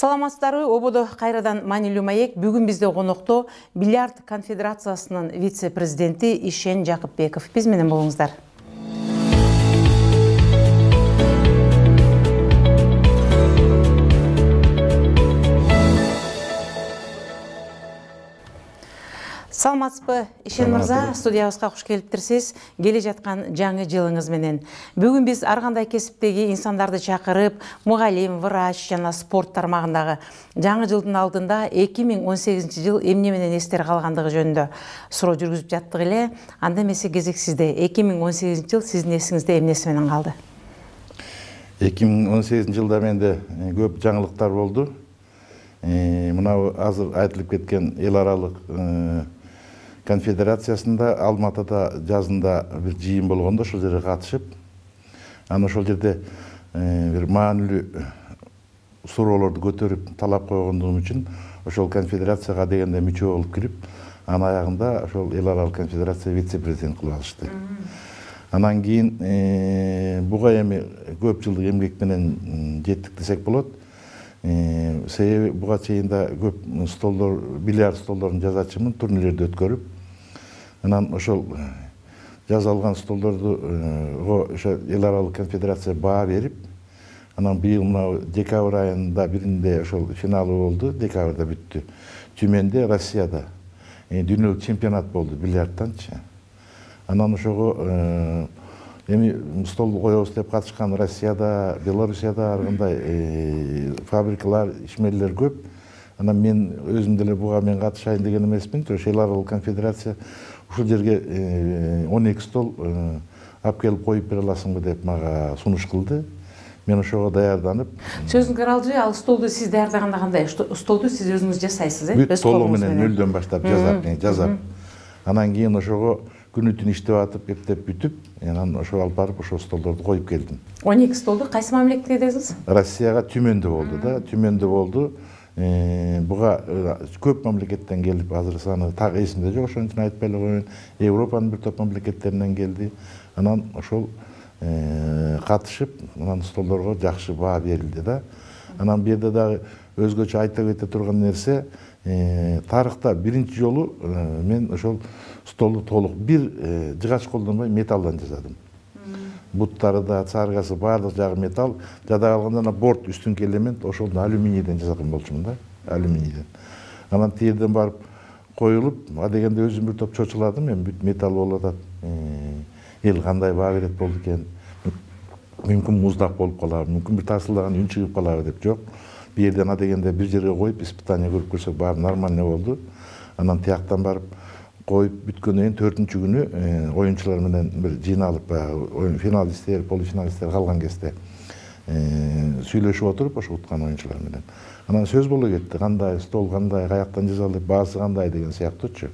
Саламатсыздарбы, ободо кайрадан маанилүү маек. Бүгүн бизде конокто Бильярд конфедерациясынын вице-президенти Ишен Жакыпбеков. Биз менен болуңуздар. Саламатсызбы, Ишен мырза, студиябызга куш келиптирсиз. Келе жаткан жаңы жылыңыз менен. Бүгүн биз ар кандай кесиптеги инсандарды чакырып, мугалим, врач жана спорт тармагындагы жаңы жылдын алдында 2018 жыл эмне менен эсте калгандыгы жөнүндө суроо жүргүзүп жаттык эле. Анда эмесе кезек сизде. 2018 жыл сиздин эсиңизде эмнеси менен калды? 2018 жылда менде көп жаңылыктар болду. Мынау азыр айтылып кеткен эл аралык конфедерациясында Алматыда жазында бир жыйын болгондо ошол жерге катышып, аны ошол жерде бир маанилүү суроолорду көтөрүп талап койгондугум үчүн ошол конфедерацияга дегенде мүчө болуп кирип, анын аягында ошол эл аралык конфедерация вице-президент кылып алышты. Анан кийин буга эми көп жылдык эмгек менен жеттик десек болот. Себеби буга чейин да көп столдор, бильярд столдорун жасачымын, турнирлерди өткөрүп. Анан ошол жасалган столдорду ошо эл аралык конфедерация баа берип, анан быйыл мына декабрь айында биринде ошол финалы болду, декабрда бүттү. Түмөндө Россияда дүйнөлүк чемпионат болду бильярдтанчы. Анан ошого эми стол коебуз деп катышкан Россияда, Белоруссияда ар кандай фабрикалар, ишмерлер көп. Анан мен өзүм деле буга мен катышайын деген эмесмин. Ошо эл аралык конфедерация ушул жерге 12 стол алып келип коюп бере аласыңбы деп мага сунуш кылды. Мен ошого даярданып. Сөзүңүз алжы, ал столду сиз даярдаганда кандай? Столду сиз өзүңүз жасайсыз, э? Бүт толугу менен нөлдөн баштап жасап. Анан кийин ошого күнү түн иштеп атып, эптеп бүтүп, анан ошо алып барып ошо столдорду коюп келдим. 12 столду кайсы мамлекетке дедиңиз? Россияга Түмөндө болду да, Түмөндө болду. Буга көп мамлекеттен келип, азыр саны так эсимде жок, ошон үчүн айтпай эле коеюн. Европанын бир топ мамлекеттеринен келди. Анан ошол катышып, анан столдорго жакшы баа берилди да. Анан бу жерде дагы өзгөчө айта кете турган нерсе, тарыхта биринчи жолу мен ошол столду толук бир жыгач колдонбой металдан жасадым. Буттары да, царгасы баардык жагы металл, жада калганда борт үстүнкү элемент ошолду алюминийден жасаган болчумун да, алюминийден. Анан тиерден барып коюлуп, дегенде өзүм бир топ чочуладым, мен бүт металл болуп атат. Эл кандай баа берет болду экен? Мүмкүн муздак болуп калабы, мүмкүн бир тарсылдаган үн чыгып калабы деп жок. Бу жерден дегенде бир жерге коюп испытание көрүп көрсөк баары нормально болду. Анан тияктан барып коюп бүткөндөн кийин 4-күнү оюнчулар менен бир жыйналып, оюн финалисттер, полуфиналисттер калган кезде сүйлөшүп отуруп ошо уткан оюнчулар менен. Анан сөз боло кетти, кандай стол, кандай, каяктан жасалды, баасы кандай деген сыяктуучу.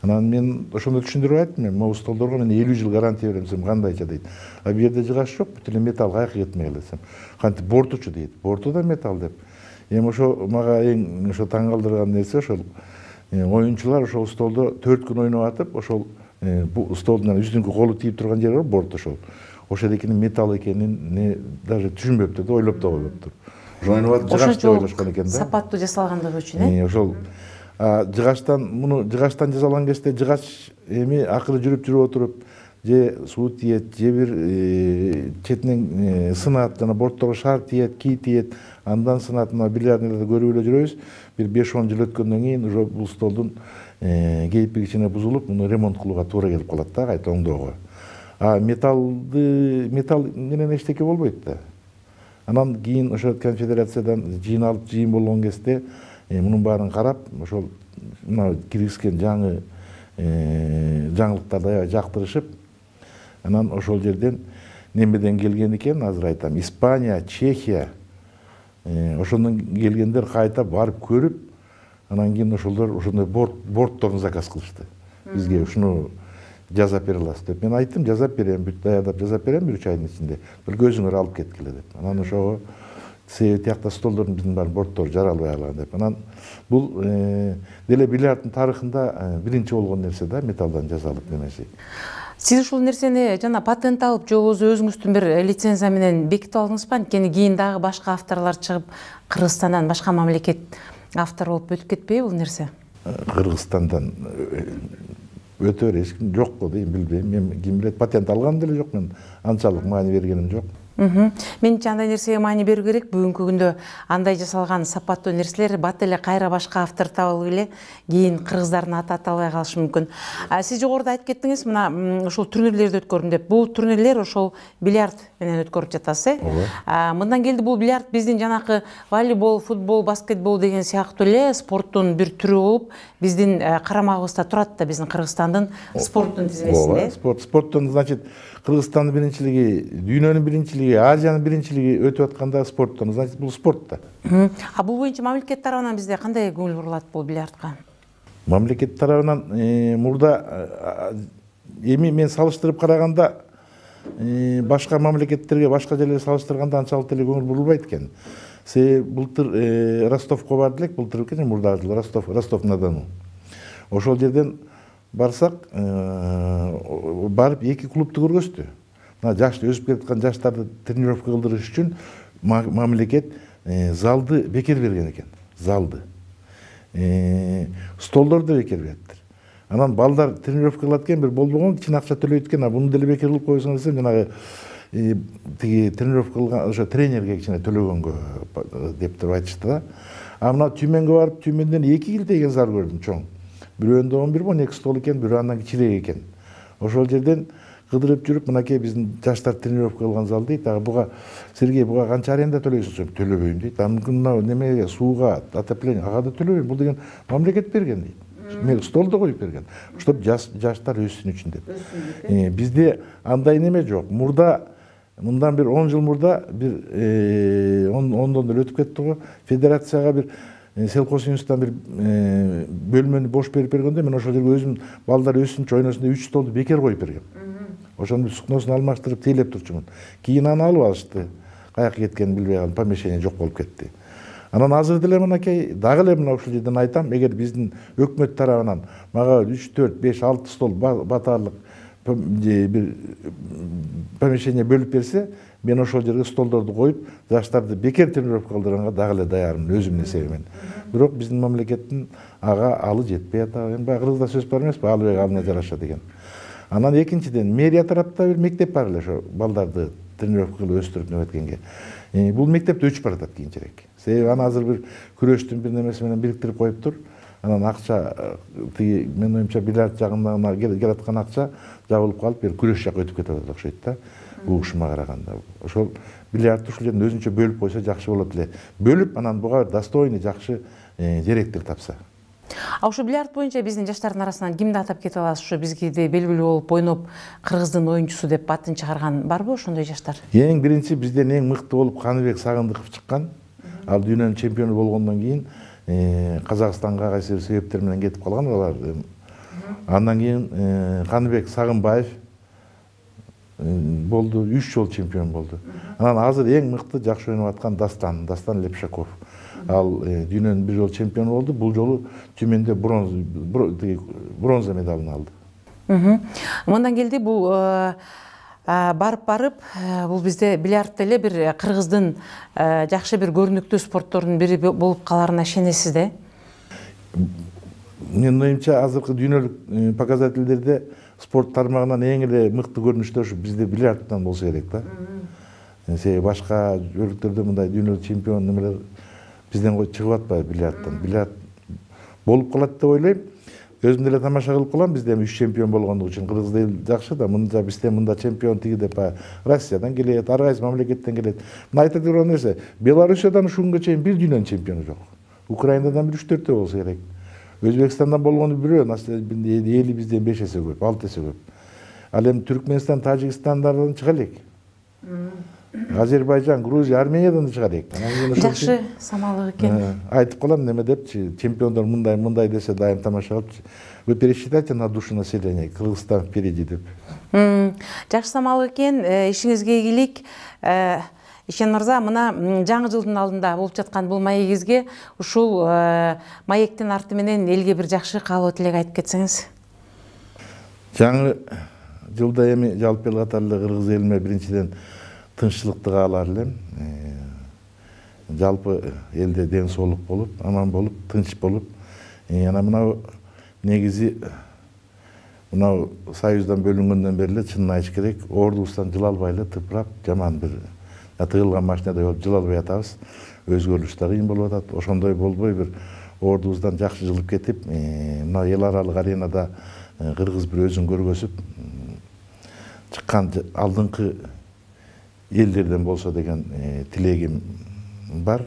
Анан мен ошондо түшүндүрүп айттым, мен могу столдорго мен 50 жыл гарантия берем десем, кандайча дейт. А бу жерде жыгач жок, бүт эле металл, каяка кетмей калат десем. Кантип бортучу дейт, борту да металл деп. Эми ошо мага эң ошо таң калтырган нерсе ошол оюнчулар ошол столдо 4 күн ойноп атып, ошол бу столдун үстүнкү колу тийип турган жери бар, борт ошол. Ошодокинин металл экенин даже түшүнбөптүр да, ойлоп да койбоптур. Ошо ойноп атып жыгач деп ойлошкон экен да. Сапаттуу жасалгандыгы үчүн, э? Ошол жыгачтан, муну жыгачтан жасалган кезде жыгач эми акыры жүрүп отуруп, же суу тиет, же бир четинен сынат, жана бортторго шар тиет, кий тиет, андан сынат. Мына бильярдныйларды көрүп эле жүрөбүз. Бир 5-10 жыл өткөндөн кийин уже бул столдун кейпи кичине бузулуп, муну ремонт кылууга туура келип калат да, кайта оңдоого. А металл менен эчтеке болбойт да. Анан кийин ошо конфедерациядан жыйналып, жыйын болгон кезде мунун баарын карап, ошол мына киргизген жаңылыктарды аябай жактырышып, анан ошол жерден немеден келген экен, азыр айтам, Испания, Чехия, ошондон келгендер кайта барып көрүп, анан кийин ошолдор ошондой бортторун заказ кылышты. Бизге ушуну жасап бере аласыз деп. Мен айттым, жасап берем, бүт даярдап жасап берем 1-3 айдын ичинде. Только өзүңөр алып кеткиле деп. Анан ошого себеби тиякта столдордун биздин бар борттору жаралбай калган деп. Анан бул деле бильярдтын тарыхында биринчи болгон нерсе да, металлдан жасалып немеси. Сиз ушул нерсени жана патент алып же болбосо өзүңүздүн бир лицензия менен бекитип алдыңызбы? Анткени кийин дагы башка авторлор чыгып, Кыргызстандан башка мамлекет автор болуп өтүп кетпейби бул нерсе? Кыргызстандан өтө бер эч ким жок го дейм, билбейм. Мен ким билет, патент алган деле жок, мен анчалык маани бергеним жок. Менимче андай нерсеге маани берүү керек. Бүгүнкү күндө андай жасалган сапаттуу нерселер бат эле кайра башка автор табылып эле кийин кыргыздардын аты аталбай калышы мүмкүн. Сиз жогоруда айтып кеттиңиз, мына ушул турнирлерди өткөрдүм деп. Бул турнирлер ошол бильярд менен өткөрүп жатасыз, Мындан келди бул бильярд биздин жанакы волейбол, футбол, баскетбол деген сыяктуу эле спорттун бир түрү болуп, биздин карамагыбызда турат да, биздин Кыргызстандын спорттун тизмесинде. Спорттун, значит, Кыргызстандын биринчилиги, дүйнөнүн биринчилиги, Азиянын биринчилиги өтүп атканда спорттон, значит, бул спорт да. Бул боюнча мамлекет тарабынан бизде кандай көңүл бурулат бул бильярдка? Мамлекет тарабынан мурда эми мен салыштырып караганда башка мамлекеттерге, башка жерлерге салыштырганда анчалык деле көңүл бурулбайт экен. Себеби былтыр Ростовко барды элек, былтыр экен, мурда жыл Ростов-на-Дону. Ошол жерден барсак, барып эки клубду көргөздү. Мына жаш өсүп кеткен жаштарды тренировка кылдырыш үчүн мамлекет залды бекер берген экен. Залды. Столдорду бекер бериптир. Анан балдар тренировка кылат экен, бир болбогон кичине акча төлөйт экен, буну деле бекер кылып койсоң десем, жанагы тиги тренировка кылган ошо тренерге кичине төлөгөнгө деп туруп айтышты да. Мына Түймөнгө барып, Түймөндөн 2 килтеген зал көрдүм, чоң. Бирөөнүндө 11-12 стол экен, бирөө андан кичирээк экен. Ошол жерден кыдырып жүрүп, мынакей биздин жаштар тренировка кылган зал дейт. Буга Сергей, буга канча аренда төлөйсүң? Төлөбөйм дейт. Мүмкүн мына немеге, сууга, отопление, ага да төлөбөйм. Бул деген мамлекет берген дейт. Мен столду коюп берген. Чтоб жаштар өссүн үчүн деп. Бизде андай неме жок. Мындан бир 10 жыл мурда, бир 10 эле өтүп кетти го, федерацияга бир Селхозинституттан бир бөлмөнү бош берип бергенде, мен ошол жерге өзүм балдар өссүнчү ойносун деп 3 столду бекер коюп бергем. Ошонун сукносун алмаштырып тейлеп турчумун. Кийин аны алып алышты. Каяка кеткенин билбей калдым, помещение жок болуп кетти. Анан азыр деле мынакей дагы эле мына ушул жерден айтам, эгер биздин өкмөт тарабынан мага 3, 4, 5, 6 стол батаарлык бир помещение бөлүп берсе, мен ошол жерге столдорду коюп, жаштарды бекер тренировка кылдырганга дагы эле даярмын өзүмдүн эсебимен. Бирок биздин мамлекеттин ага алы жетпей атабы. Эми баягы кыргызда сөз бар эмеспи, алыбек алына жараша деген. Анан экинчиден, мэрия тарапта бир мектеп бар эле ошо балдарды тренировка кылып өстүрүп неметкенге. Бул мектеп өчүп баратат кийинчерээк. Себеби аны азыр бир күрөштүн бир немеси менен бириктирип коюптур. Анан акча тиги мен оюмча бильярд жагынан келаткан акча жабылып калып, бир күрөш жакка өтүп кетип атат окшойт да. Угушума караганда. Ошол бильярд ушул жерден өзүнчө бөлүп койсо жакшы болот эле. Бөлүп, анан буга достойный жакшы директор тапса. Ошо бильярд боюнча биздин жаштардын арасынан кимди атап кете аласыз? Ошо бизге белгилүү болуп ойноп, Кыргыздын оюнчусу деп атын чыгарган барбы ошондой жаштар? Эң биринчи бизден эң мыкты болуп Каныбек Сагындыков чыккан. Ал дүйнөнүн чемпиону болгондон кийин Казакстанга кайсы бир себептер менен кетип калган алар. Андан кийин Каныбек Сагынбаев болду, 3 жол чемпион болду. Анан азыр эң мыкты жакшы ойноп аткан Дастан Лепшаков. Ал дүйнөнүн 1 жол чемпиону болду. Бул жолу Түймөндө бронза медалын алды. Мындан келди бул барып бул бизде бильярд эле бир Кыргыздын жакшы бир көрүнүктүү спорттордун бири болуп каларына ишенесиз да? Менин оюмча азыркы дүйнөлүк показательдерде спорт тармагынан эң эле мыкты көрүнүштөр ушу бизде бильярдтан болсо керек да. Себеби башка өлкөлөрдө мындай дүйнөлүк чемпион немелер бизден чыгып атпайбы бильярдтан. Бильярд болуп калат деп ойлойм. Өзүм деле тамаша кылып калам, бизде 3 чемпион болгондугу үчүн. Кыргыз эл жакшы да, мында бизде мында чемпион тиги деп Россиядан келет, ар кайсы мамлекеттен келет. Мына айта турган нерсе, Белоруссиядан ушунгө чейин бир дүйнөнүн чемпиону жок. Украинадан бир 3-4 болсо керек. Өзбекстандан болгону бирөө, эли бизден 5 эсе көп, 6 эсе көп. Ал эми Түркменстан, Тажикстандан чыга элек. Азербайжан, Грузия, Армениядан да чыга элек. Жакшы самалык экен. Айтып калам неме депчи, чемпиондор мындай десе дайым тамаша кылыпчы. Вы пересчитайте на душу населения, Кыргызстан впереди деп. Жакшы самалык экен, ишиңизге ийгилик. Ишен мырза, мына жаңы жылдын алдында болуп жаткан бул маегибизге ушул маектин арты менен элге бир жакшы каалоо тилек айтып кетсеңиз. Жаңы жылда эми жалпы эл катарлы кыргыз элиме биринчиден тынччылыкты каалар элем. Жалпы элде ден соолук болуп, аман болуп, тынч болуп, анан мынау негизи мынау Союздан бөлүнгөндөн бери эле чынын айтыш керек, ордубуздан жыла албай эле тыпырап, жаман бир тыгылган машинада болуп жыла албай атабыз. Өзгөрүш да кыйын болуп атат. Ошондой болбой бир ордубуздан жакшы жылып кетип, мына эл аралык аренада кыргыз бир өзүн көргөзүп чыккан алдыңкы элдерден болсо деген тилегим бар.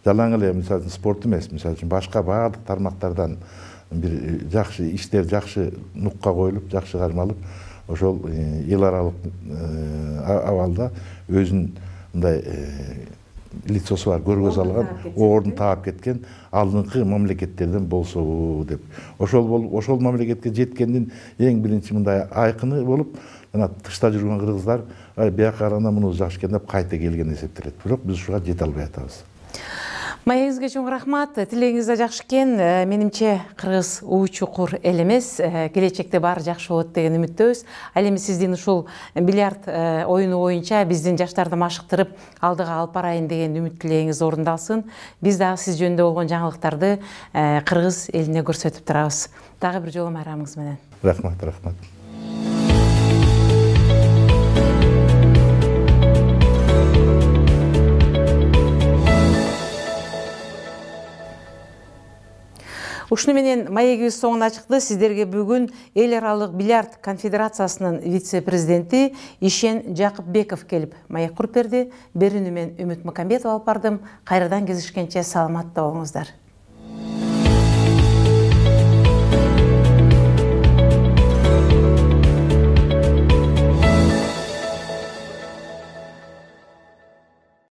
Жалаң эле мисалы үчүн спорт эмес, мисалы үчүн башка баардык тармактардан бир жакшы иштер жакшы нукка коюлуп, жакшы кармалып, ошол эл аралык абалда өзүнүн мындай лицосу бар, көргөз алган, ордун таап кеткен алдыңкы мамлекеттерден болсо деп. Ошол мамлекетке жеткендин эң биринчи мындай айкыны болуп, мына тышта жүргөн кыргыздар бияка караганда муну жакшы экен деп кайта келген эсептелет. Бирок биз ушуга жете албай атабыз. Маегибизге чоң рахмат. Тилегиңиз да жакшы экен. Менимче кыргыз чукур эл эмес, келечекте баары жакшы болот деген үмүттөбүз. Ал эми сиздин ушул бильярд оюну боюнча биздин жаштарды машыктырып алдыга алып барайын деген үмүт тилегиңиз орундалсын. Биз дагы сиз жөнүндө болгон жаңылыктарды кыргыз элине көрсөтүп турабыз. Дагы бир жолу майрамыңыз менен. Рахмат, рахмат. Ушуну менен маегибиз соңуна чыкты. Сиздерге бүгүн эл аралык бильярд конфедерациясынын вице-президенти Ишен Жакыпбеков келип маек куруп берди. Берүүнү мен Үмүт Мукамбетова алып бардым. Кайрадан кезишкенче саламатта болуңуздар.